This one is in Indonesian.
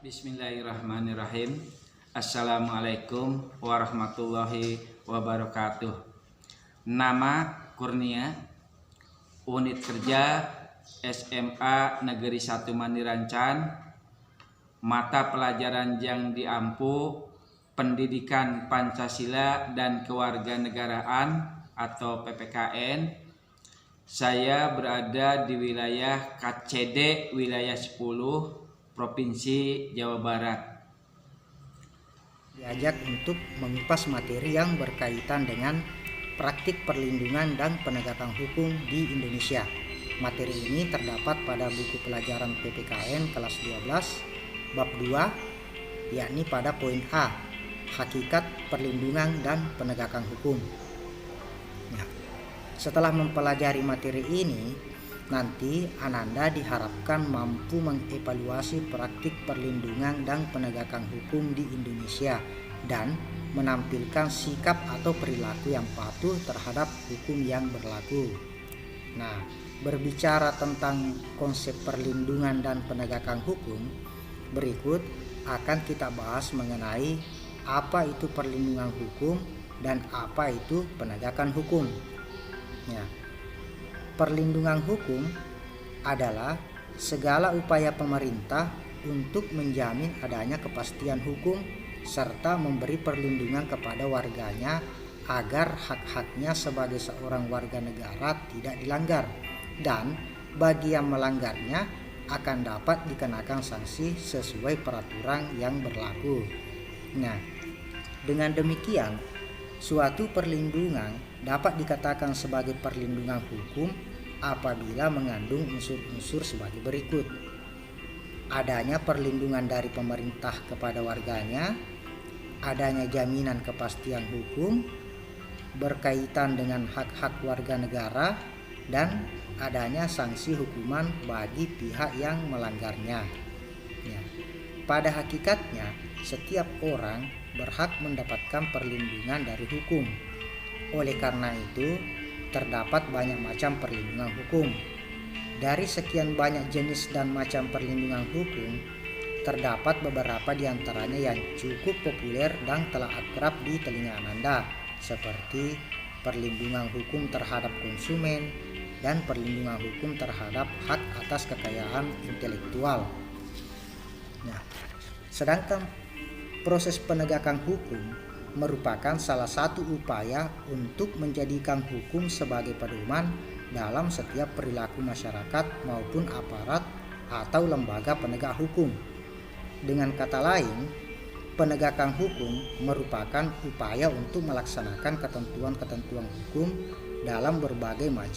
Bismillahirrahmanirrahim. Assalamualaikum warahmatullahi wabarakatuh. Nama Kurnia, Unit Kerja SMA Negeri 1 Mandirancan. Mata pelajaran yang diampu Pendidikan Pancasila dan Kewarganegaraan atau PPKN. Saya berada di wilayah KCD wilayah 10 Provinsi Jawa Barat. Diajak untuk mengupas materi yang berkaitan dengan praktik perlindungan dan penegakan hukum di Indonesia. Materi ini terdapat pada buku pelajaran PPKN kelas 12 bab 2, yakni pada poin A, hakikat perlindungan dan penegakan hukum. Ya. Setelah mempelajari materi ini, nanti Ananda diharapkan mampu mengevaluasi praktik perlindungan dan penegakan hukum di Indonesia dan menampilkan sikap atau perilaku yang patuh terhadap hukum yang berlaku. Nah, berbicara tentang konsep perlindungan dan penegakan hukum, berikut akan kita bahas mengenai apa itu perlindungan hukum dan apa itu penegakan hukum. Ya. Perlindungan hukum adalah segala upaya pemerintah untuk menjamin adanya kepastian hukum serta memberi perlindungan kepada warganya agar hak-haknya sebagai seorang warga negara tidak dilanggar, dan bagi yang melanggarnya akan dapat dikenakan sanksi sesuai peraturan yang berlaku. Nah, dengan demikian, suatu perlindungan dapat dikatakan sebagai perlindungan hukum apabila mengandung unsur-unsur sebagai berikut: adanya perlindungan dari pemerintah kepada warganya, adanya jaminan kepastian hukum berkaitan dengan hak-hak warga negara, dan adanya sanksi hukuman bagi pihak yang melanggarnya. Ya. Pada hakikatnya, setiap orang berhak mendapatkan perlindungan dari hukum. Oleh karena itu, terdapat banyak macam perlindungan hukum. Dari sekian banyak jenis dan macam perlindungan hukum, terdapat beberapa di antaranya yang cukup populer dan telah akrab di telinga Ananda, seperti perlindungan hukum terhadap konsumen dan perlindungan hukum terhadap hak atas kekayaan intelektual. Nah, sedangkan proses penegakan hukum merupakan salah satu upaya untuk menjadikan hukum sebagai pedoman dalam setiap perilaku masyarakat maupun aparat atau lembaga penegak hukum. Dengan kata lain, penegakan hukum merupakan upaya untuk melaksanakan ketentuan-ketentuan hukum dalam berbagai macam